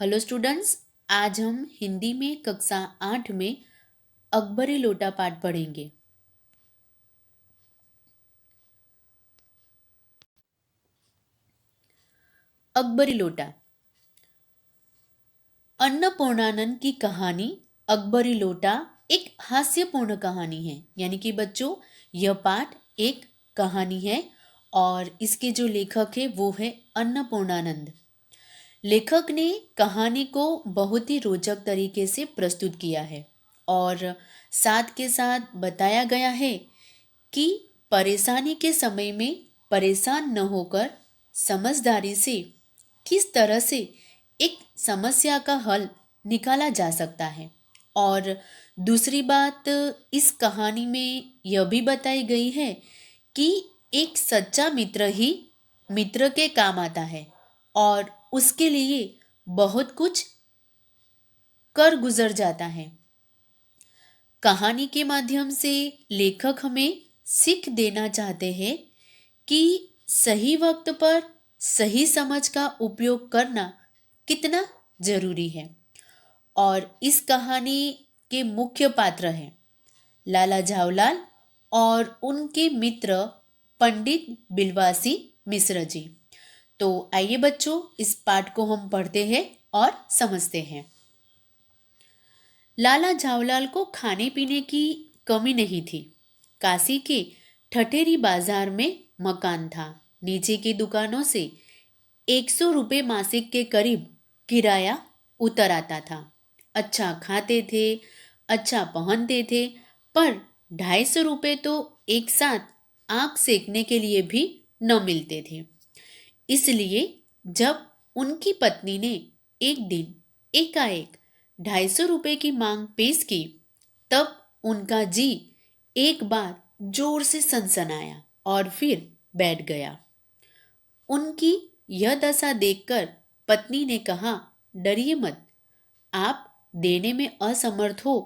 Hello students. आज हम हिंदी में कक्षा 8 में अकबरी लोटा पाठ पढ़ेंगे। अकबरी लोटा। अन्नपूर्णानंद की कहानी अकबरी लोटा एक हास्यपूर्ण कहानी है। यानी कि बच्चों, यह पाठ एक कहानी है और इसके जो लेखक है वो है अन्नपूर्णानंद। लेखक ने कहानी को बहुत ही रोचक तरीके से प्रस्तुत किया है और साथ के साथ बताया गया है कि परेशानी के समय में परेशान न होकर समझदारी से किस तरह से एक समस्या का हल निकाला जा सकता है। और दूसरी बात, इस कहानी में यह भी बताई गई है कि एक सच्चा मित्र ही मित्र के काम आता है और उसके लिए बहुत कुछ कर गुजर जाता है। कहानी के माध्यम से लेखक हमें सीख देना चाहते हैं कि सही वक्त पर सही समझ का उपयोग करना कितना जरूरी है। और इस कहानी के मुख्य पात्र हैं लाला झावलाल और उनके मित्र पंडित बिलवासी मिश्र जी। तो आइए बच्चों, इस पाठ को हम पढ़ते हैं और समझते हैं। लाला झावलाल को खाने पीने की कमी नहीं थी। काशी के ठठेरी बाजार में मकान था। नीचे की दुकानों से 100 रुपये मासिक के करीब किराया उतर आता था। अच्छा खाते थे, अच्छा पहनते थे, पर 250 रुपये तो एक साथ आंख सेकने के लिए भी न मिलते थे। इसलिए जब उनकी पत्नी ने एक दिन एकाएक 250 रुपये की मांग पेश की, तब उनका जी एक बार जोर से सनसनाया और फिर बैठ गया। उनकी यह दशा देखकर पत्नी ने कहा, डरिए मत, आप देने में असमर्थ हो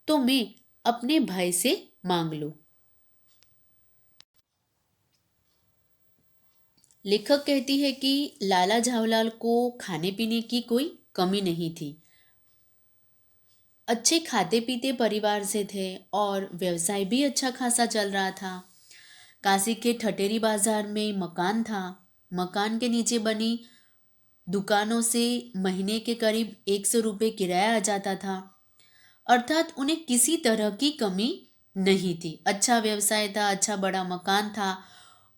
तो मैं अपने भाई से मांग लो। लेखक कहती है कि लाला झावलाल को खाने पीने की कोई कमी नहीं थी। अच्छे खाते पीते परिवार से थे और व्यवसाय भी अच्छा खासा चल रहा था। काशी के ठठेरी बाजार में मकान था। मकान के नीचे बनी दुकानों से महीने के करीब 100 रुपये किराया आ जाता था। अर्थात उन्हें किसी तरह की कमी नहीं थी। अच्छा व्यवसाय था, अच्छा बड़ा मकान था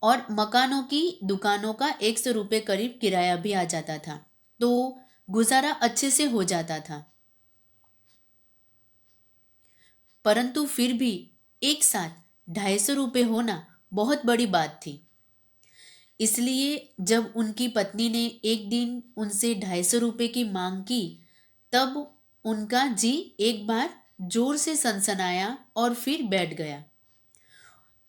और मकानों की दुकानों का 100 रुपये करीब किराया भी आ जाता था, तो गुजारा अच्छे से हो जाता था। परंतु फिर भी एक साथ 250 रुपये होना बहुत बड़ी बात थी। इसलिए जब उनकी पत्नी ने एक दिन उनसे 250 रुपये की मांग की, तब उनका जी एक बार जोर से सनसनाया और फिर बैठ गया।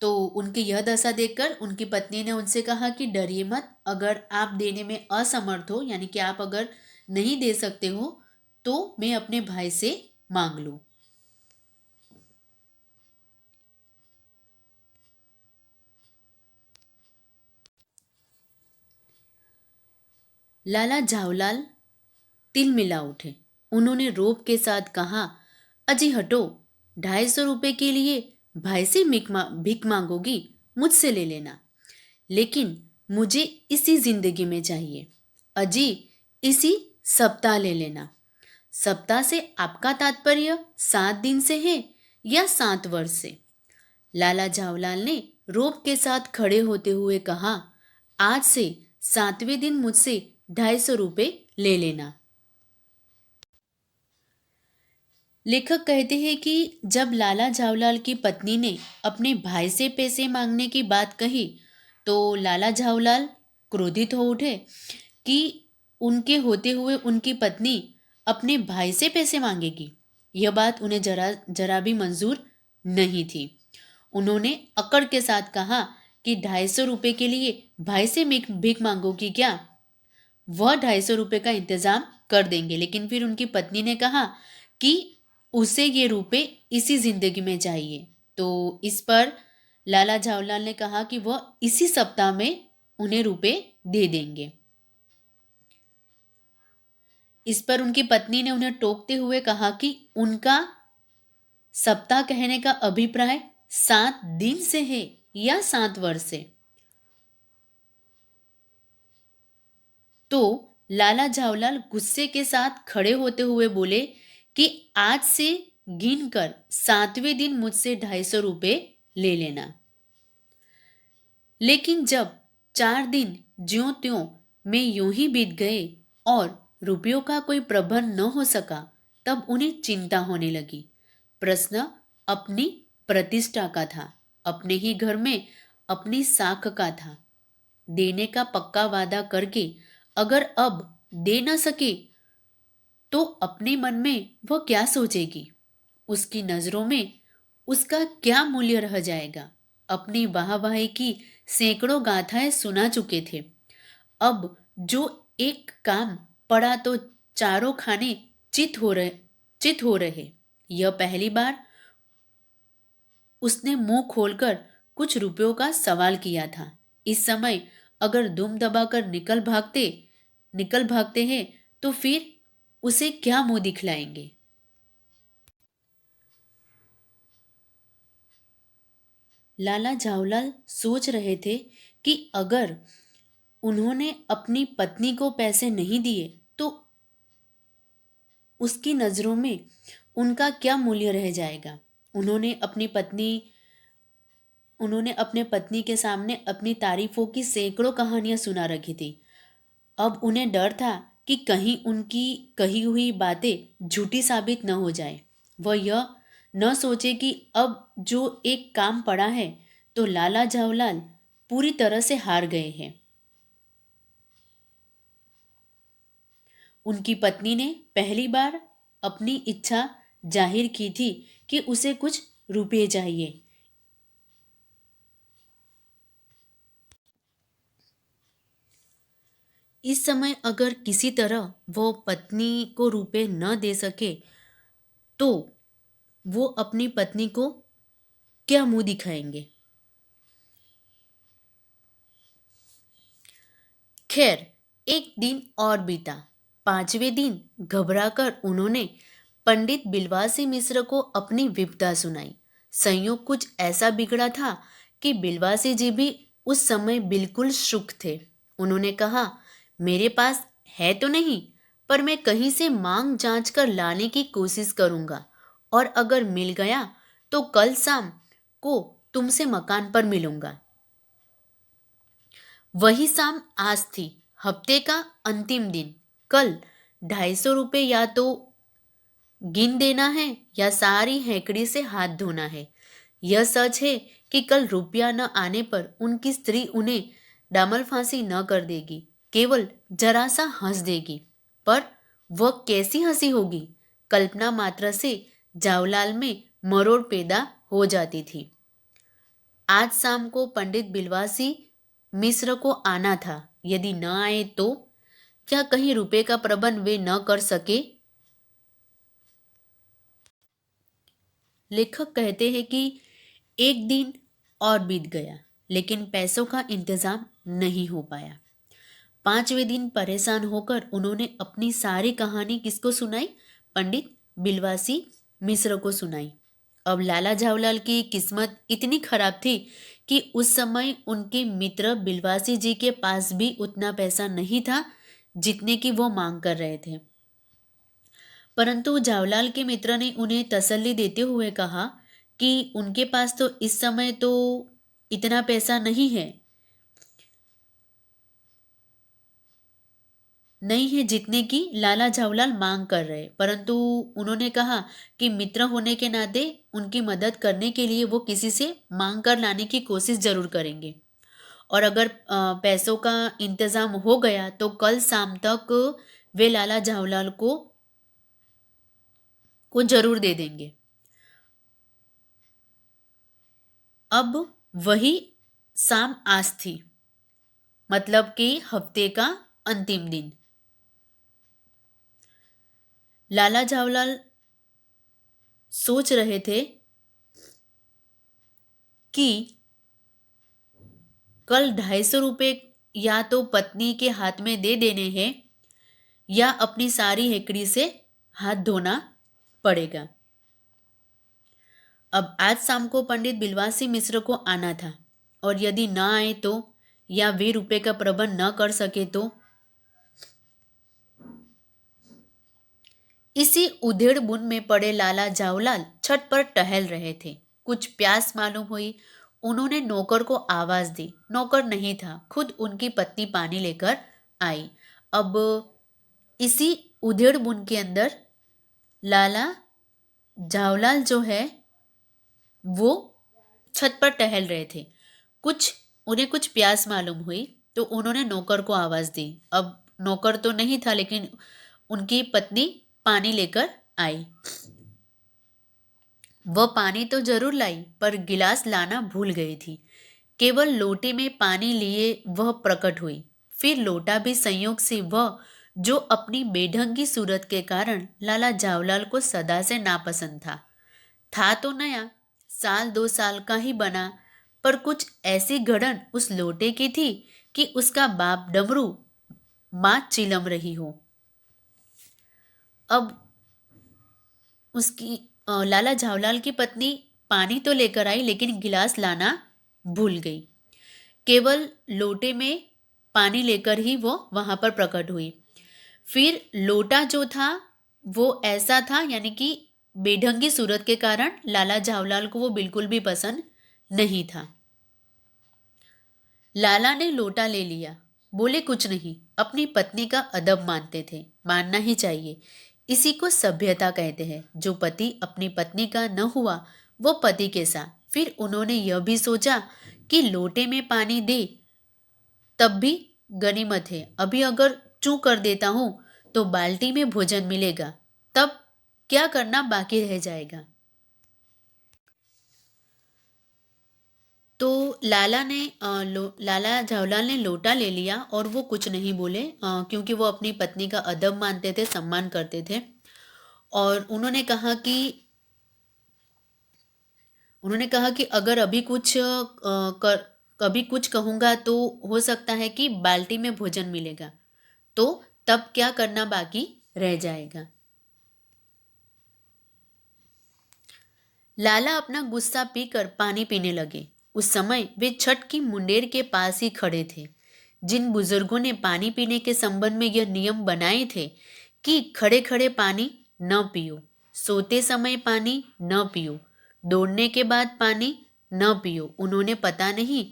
तो उनकी यह दशा देखकर उनकी पत्नी ने उनसे कहा कि डरिए मत, अगर आप देने में असमर्थ हो, यानी कि आप अगर नहीं दे सकते हो, तो मैं अपने भाई से मांग लूं। लाला झावलाल तिलमिला उठे। उन्होंने रोब के साथ कहा, अजी हटो, 250 रुपये के लिए भाई से भीख मांगोगी? मुझसे ले लेना, लेकिन मुझे इसी जिंदगी में चाहिए। अजी, इसी सप्ताह ले लेना। सप्ताह से आपका तात्पर्य 7 दिन से है या 7 वर्ष से? लाला झावलाल ने रोब के साथ खड़े होते हुए कहा, आज से 7वें दिन मुझसे 250 रुपये ले लेना। लेखक कहते हैं कि जब लाला झावलाल की पत्नी ने अपने भाई से पैसे मांगने की बात कही, तो लाला झावलाल क्रोधित हो उठे कि उनके होते हुए उनकी पत्नी अपने भाई से पैसे मांगेगी। यह बात उन्हें जरा जरा भी मंजूर नहीं थी। उन्होंने अकड़ के साथ कहा कि 250 रुपये के लिए भाई से भीख मांगोगी क्या? वह 250 रुपये का इंतजाम कर देंगे। लेकिन फिर उनकी पत्नी ने कहा कि उसे ये रुपए इसी जिंदगी में चाहिए। तो इस पर लाला झावलाल ने कहा कि वह इसी सप्ताह में उन्हें रुपए दे देंगे। इस पर उनकी पत्नी ने उन्हें टोकते हुए कहा कि उनका सप्ताह कहने का अभिप्राय 7 दिन से है या 7 वर्ष से। तो लाला झावलाल गुस्से के साथ खड़े होते हुए बोले कि आज से गिनकर 7वें दिन मुझसे 250 रुपये ले लेना। लेकिन जब 4 दिन ज्यों त्यों में यूं ही बीत गए और रुपयों का कोई प्रबंध न हो सका, तब उन्हें चिंता होने लगी। प्रश्न अपनी प्रतिष्ठा का था, अपने ही घर में अपनी साख का था। देने का पक्का वादा करके अगर अब दे न सके तो अपने मन में वह क्या सोचेगी? उसकी नजरों में उसका क्या मूल्य रह जाएगा? अपनी वाहवाही की सैकड़ों गाथाएं सुना चुके थे। अब जो एक काम पड़ा तो चारों खाने चित हो रहे। यह पहली बार उसने मुंह खोलकर कुछ रुपयों का सवाल किया था। इस समय अगर दुम दबाकर निकल भागते हैं तो फिर उसे क्या मुंह दिखलाएंगे? लाला झावलाल सोच रहे थे कि अगर उन्होंने अपनी पत्नी को पैसे नहीं दिए तो उसकी नजरों में उनका क्या मूल्य रह जाएगा। उन्होंने अपने पत्नी के सामने अपनी तारीफों की सैकड़ों कहानियां सुना रखी थी। अब उन्हें डर था कि कहीं उनकी कही हुई बातें झूठी साबित न हो जाए। वह यह न सोचे कि अब जो एक काम पड़ा है तो लाला झावलाल पूरी तरह से हार गए हैं। उनकी पत्नी ने पहली बार अपनी इच्छा जाहिर की थी कि उसे कुछ रुपये चाहिए। इस समय अगर किसी तरह वो पत्नी को रुपए न दे सके तो वो अपनी पत्नी को क्या मुंह दिखाएंगे? खैर, एक दिन और बीता। 5वें दिन घबराकर उन्होंने पंडित बिलवासी मिश्र को अपनी विपदा सुनाई। संयोग कुछ ऐसा बिगड़ा था कि बिलवासी जी भी उस समय बिल्कुल शुक थे। उन्होंने कहा, मेरे पास है तो नहीं, पर मैं कहीं से मांग जांच कर लाने की कोशिश करूंगा और अगर मिल गया तो कल शाम को तुमसे मकान पर मिलूंगा। वही शाम आज थी, हफ्ते का अंतिम दिन। कल 250 रुपये या तो गिन देना है या सारी हैकड़ी से हाथ धोना है। यह सच है कि कल रुपया न आने पर उनकी स्त्री उन्हें डामल फांसी न कर देगी, केवल जरा सा हंस देगी। पर वह कैसी हंसी होगी? कल्पना मात्र से जावलाल में मरोड़ पैदा हो जाती थी। आज शाम को पंडित बिलवासी मिश्र को आना था। यदि न आए तो क्या कहीं रुपए का प्रबंध वे न कर सके? लेखक कहते हैं कि एक दिन और बीत गया, लेकिन पैसों का इंतजाम नहीं हो पाया। 5वें दिन परेशान होकर उन्होंने अपनी सारी कहानी किसको सुनाई? पंडित बिलवासी मिश्र को सुनाई। अब लाला झावलाल की किस्मत इतनी खराब थी कि उस समय उनके मित्र बिलवासी जी के पास भी उतना पैसा नहीं था जितने की वो मांग कर रहे थे। परंतु झावलाल के मित्र ने उन्हें तसल्ली देते हुए कहा कि उनके पास तो इस समय तो इतना पैसा नहीं है जितने की लाला झावलाल मांग कर रहे। परंतु उन्होंने कहा कि मित्र होने के नाते उनकी मदद करने के लिए वो किसी से मांग कर लाने की कोशिश जरूर करेंगे और अगर पैसों का इंतजाम हो गया तो कल शाम तक वे लाला झावलाल को जरूर दे देंगे। अब वही शाम आज थी, मतलब कि हफ्ते का अंतिम दिन। लाला झावलाल सोच रहे थे कि कल 250 रुपये या तो पत्नी के हाथ में दे देने हैं या अपनी सारी हेकड़ी से हाथ धोना पड़ेगा। अब आज शाम को पंडित बिलवासी मिश्र को आना था, और यदि न आए तो, या वे रुपए का प्रबंध न कर सके तो। इसी उधेड़ बुन में पड़े लाला जावलाल छत पर टहल रहे थे। कुछ प्यास मालूम हुई। उन्होंने नौकर को आवाज दी। नौकर नहीं था, खुद उनकी पत्नी पानी लेकर आई। अब इसी उधेड़ बुन के अंदर लाला जावलाल जो है वो छत पर टहल रहे थे। उन्हें कुछ प्यास मालूम हुई, तो उन्होंने नौकर को आवाज दी। अब नौकर तो नहीं था, लेकिन उनकी पत्नी पानी लेकर आई। वह पानी तो जरूर लाई, पर गिलास लाना भूल गई थी। केवल लोटे में पानी लिए वह प्रकट हुई। फिर लोटा भी संयोग से वह जो अपनी बेढंगी सूरत के कारण लाला जावलाल को सदा से नापसंद था तो नया, 1-2 साल का ही बना, पर कुछ ऐसी गड़न उस लोटे की थी कि उसका बाप डमरू मां चिलम रही हो। अब उसकी लाला झावलाल की पत्नी पानी तो लेकर आई, लेकिन गिलास लाना भूल गई। केवल लोटे में पानी लेकर ही वो वहां पर प्रकट हुई। फिर लोटा जो था वो ऐसा था, यानी कि बेढंगी सूरत के कारण लाला झावलाल को वो बिल्कुल भी पसंद नहीं था। लाला ने लोटा ले लिया, बोले कुछ नहीं, अपनी पत्नी का अदब मानते थे, मानना ही चाहिए। इसी को सभ्यता कहते हैं। जो पति अपनी पत्नी का न हुआ वो पति के साथ। फिर उन्होंने यह भी सोचा कि लोटे में पानी दे तब भी गनीमत है। अभी अगर चूं कर देता हूं तो बाल्टी में भोजन मिलेगा, तब क्या करना बाकी रह जाएगा। तो लाला झावलाल ने लोटा ले लिया और वो कुछ नहीं बोले, क्योंकि वो अपनी पत्नी का अदब मानते थे, सम्मान करते थे। और उन्होंने कहा कि अगर अभी कभी कुछ कहूँगा तो हो सकता है कि बाल्टी में भोजन मिलेगा, तो तब क्या करना बाकी रह जाएगा। लाला अपना गुस्सा पीकर पानी पीने लगे। उस समय वे छठ की मुंडेर के पास ही खड़े थे। जिन बुजुर्गों ने पानी पीने के संबंध में यह नियम बनाए थे कि खड़े खड़े पानी न पियो, सोते समय पानी न पियो, दौड़ने के बाद पानी न पियो, उन्होंने पता नहीं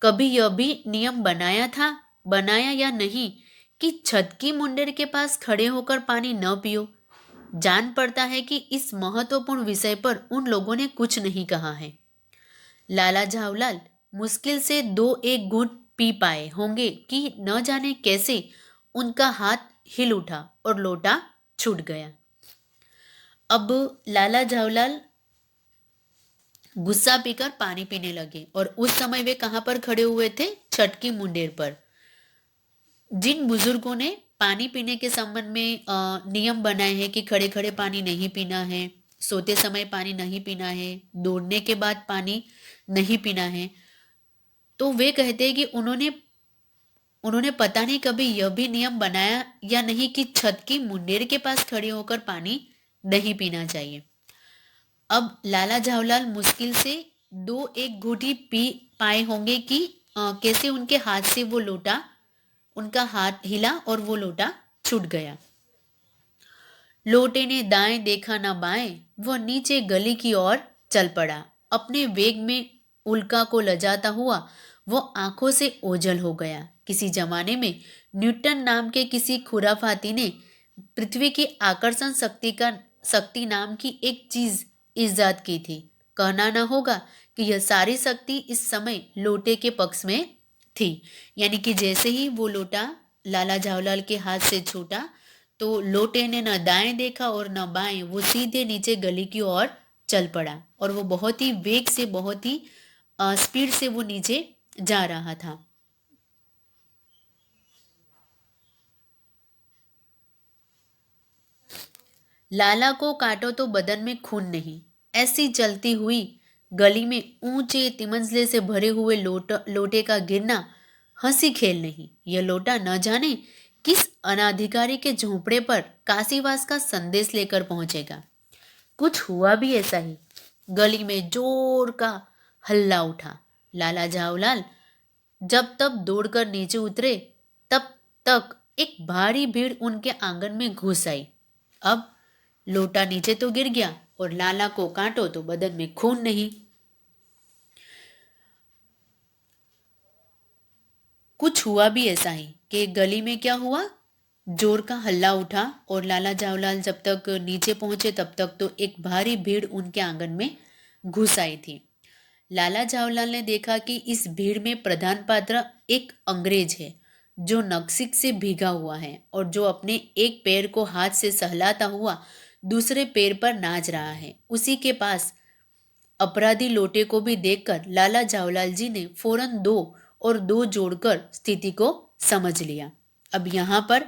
कभी यह भी नियम बनाया या नहीं कि छत की मुंडेर के पास खड़े होकर पानी न पियो। जान पड़ता है कि इस महत्वपूर्ण विषय पर उन लोगों ने कुछ नहीं कहा है। लाला झावलाल मुश्किल से 2-1 घूंट पी पाए होंगे कि न जाने कैसे उनका हाथ हिल उठा और लोटा छूट गया। अब लाला झावलाल गुस्सा पीकर पानी पीने लगे, और उस समय वे कहां पर खड़े हुए थे? छठ की मुंडेर पर। जिन बुजुर्गों ने पानी पीने के संबंध में नियम बनाए हैं कि खड़े खड़े पानी नहीं पीना है, सोते समय पानी नहीं पीना है, दौड़ने के बाद पानी नहीं पीना है, तो वे कहते हैं कि उन्होंने पता नहीं कभी यह भी नियम बनाया या नहीं कि छत की मुंडेर के पास खड़े होकर पानी नहीं पीना चाहिए। अब लाला झावलाल मुश्किल से 2-1 घूंट ही पी पाए होंगे कि कैसे उनके हाथ से उनका हाथ हिला और वो लोटा छूट गया। लोटे ने दाएं देखा ना बाएं, वह नीचे गली की ओर चल पड़ा। अपने वेग में उल्का को लजाता हुआ वो आंखों से ओझल हो गया। किसी जमाने में न्यूटन नाम के किसी खुराफाती ने पृथ्वी की आकर्षण शक्ति नाम की एक चीज इजाद की थी। कहना ना होगा कि यह सारी शक्ति इस समय लोटे के पक्ष में थी। यानी कि जैसे ही वो लोटा लाला झावलाल के हाथ से छूटा तो लोटे ने न दाएं देखा और न बाएं, वो सीधे नीचे गली की ओर चल पड़ा, और वो बहुत ही वेग से, बहुत ही स्पीड से वो नीचे जा रहा था। लाला को काटो तो बदन में खून नहीं, ऐसी चलती हुई गली में ऊंचे तिमंजले से भरे हुए लोटे का गिरना हंसी खेल नहीं। यह लोटा न जाने किस अनाधिकारी के झोंपड़े पर काशीवास का संदेश लेकर पहुंचेगा। कुछ हुआ भी ऐसा ही। गली में जोर का हल्ला उठा। लाला झावलाल जब तब दौड़कर नीचे उतरे, तब तक एक भारी भीड़ उनके आंगन में घुस आई। अब लोटा नीचे तो गिर गया और लाला को काटो तो बदन में खून नहीं। कुछ हुआ भी ऐसा ही कि गली में क्या हुआ, जोर का हल्ला उठा और लाला झावलाल जब तक नीचे पहुंचे तब तक तो एक भारी भीड़ उनके आंगन में घुस आई थी। लाला झावलाल ने देखा कि इस भीड़ में प्रधान पात्र एक अंग्रेज है जो नक्सिक से भीगा हुआ है और जो अपने एक पैर को हाथ से सहलाता हुआ दूसरे पैर पर नाच रहा है। उसी के पास अपराधी लोटे को भी देखकर लाला झावलाल जी ने फौरन दो और दो जोड़कर स्थिति को समझ लिया। अब यहाँ पर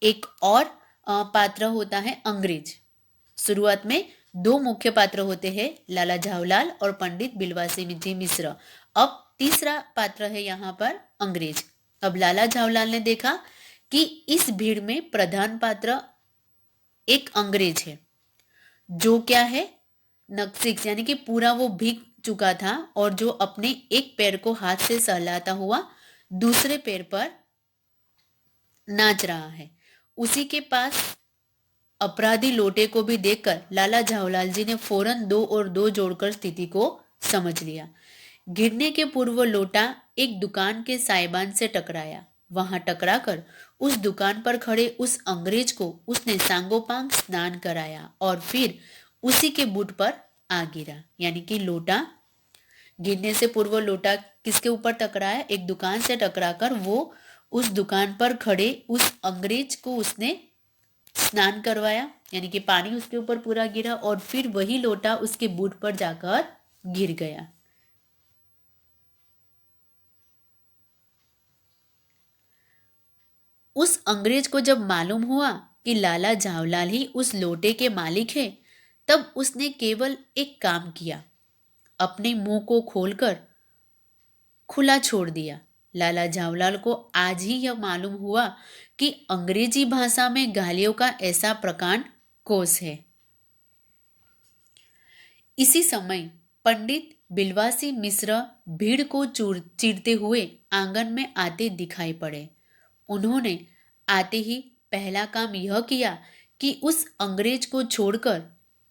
एक और पात्र होता है अंग्रेज। शुरुआत में दो मुख्य पात्र होते हैं, लाला झावलाल और पंडित बिलवासी जी मिश्र। अब तीसरा पात्र है यहाँ पर अंग्रेज। अब लाला झावलाल ने देखा कि इस भीड़ में प्रधान पात्र एक अंग्रेज है जो क्या है, नक्सिक, यानी कि पूरा वो भीग चुका था और जो अपने एक पैर को हाथ से सहलाता हुआ दूसरे पैर पर नाच रहा है। उसी के पास अपराधी लोटे को भी देखकर लाला झावलाल जी ने फौरन दो और दो जोड़कर स्थिति को समझ लिया। गिरने के पूर्व लोटा एक दुकान के साइबान से टकराया। वहां टकराकर उस दुकान पर खड़े उस अंग्रेज को उसने सांगोपांग स्नान कराया और फिर उसी के बूट पर आ गिरा। यानी कि लोटा गिरने से पूर्व लोटा किसके ऊपर टकराया, एक दुकान से टकराकर वो उस दुकान पर खड़े उस अंग्रेज को उसने स्नान करवाया, यानी कि पानी उसके ऊपर पूरा गिरा और फिर वही लोटा उसके बूट पर जाकर गिर गया। उस अंग्रेज को जब मालूम हुआ कि लाला झावलाल ही उस लोटे के मालिक है, तब उसने केवल एक काम किया, अपने मुंह को खोलकर खुला छोड़ दिया। लाला झावलाल को आज ही यह मालूम हुआ कि अंग्रेजी भाषा में गालियों का ऐसा प्रकांड कोश है। इसी समय पंडित बिलवासी मिश्र भीड़ को चीरते हुए आंगन में आते दिखाई पड़े। उन्होंने आते ही पहला काम यह किया कि उस अंग्रेज को छोड़कर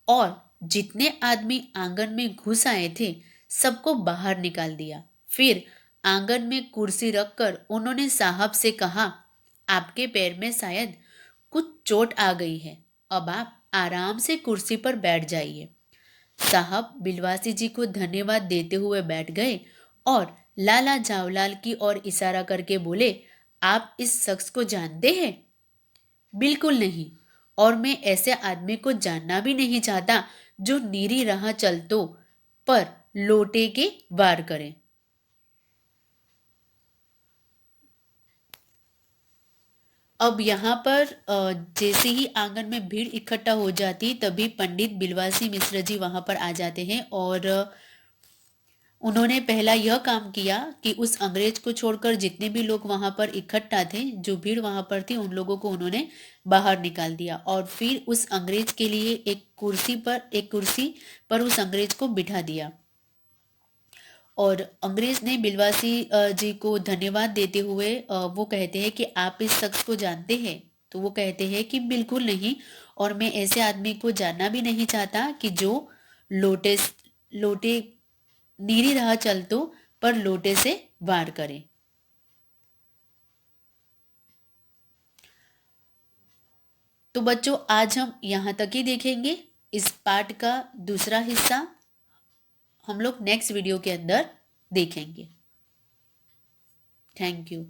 और जितने आदमी आंगन में घुस आए थे सबको बाहर निकाल दिया। फिर आंगन में कुर्सी रखकर उन्होंने साहब से कहा, आपके पैर में शायद कुछ चोट आ गई है, अब आप आराम से कुर्सी पर बैठ जाइए। साहब बिलवासी जी को धन्यवाद देते हुए बैठ गए और लाला झावलाल की ओर इशारा करके बोले, आप इस शख्स को जानते हैं? बिल्कुल नहीं, और मैं ऐसे आदमी को जानना भी नहीं चाहता जो नीरी राह चलतों पर लोटे के वार करे। अब यहाँ पर जैसे ही आंगन में भीड़ इकट्ठा हो जाती तभी पंडित बिलवासी मिश्र जी वहां पर आ जाते हैं और उन्होंने पहला यह काम किया कि उस अंग्रेज को छोड़कर जितने भी लोग वहां पर इकट्ठा थे, जो भीड़ वहां पर थी, उन लोगों को उन्होंने बाहर निकाल दिया और फिर उस अंग्रेज के लिए एक कुर्सी पर उस अंग्रेज को बिठा दिया। और अंग्रेज ने बिलवासी जी को धन्यवाद देते हुए वो कहते हैं कि आप इस शख्स को जानते हैं? तो वो कहते हैं कि बिल्कुल नहीं, और मैं ऐसे आदमी को जानना भी नहीं चाहता कि जो लोटे नीरी राह चलतों पर लोटे से वार करे। तो बच्चों आज हम यहाँ तक ही देखेंगे। इस पाठ का दूसरा हिस्सा हम लोग नेक्स्ट वीडियो के अंदर देखेंगे। Thank you.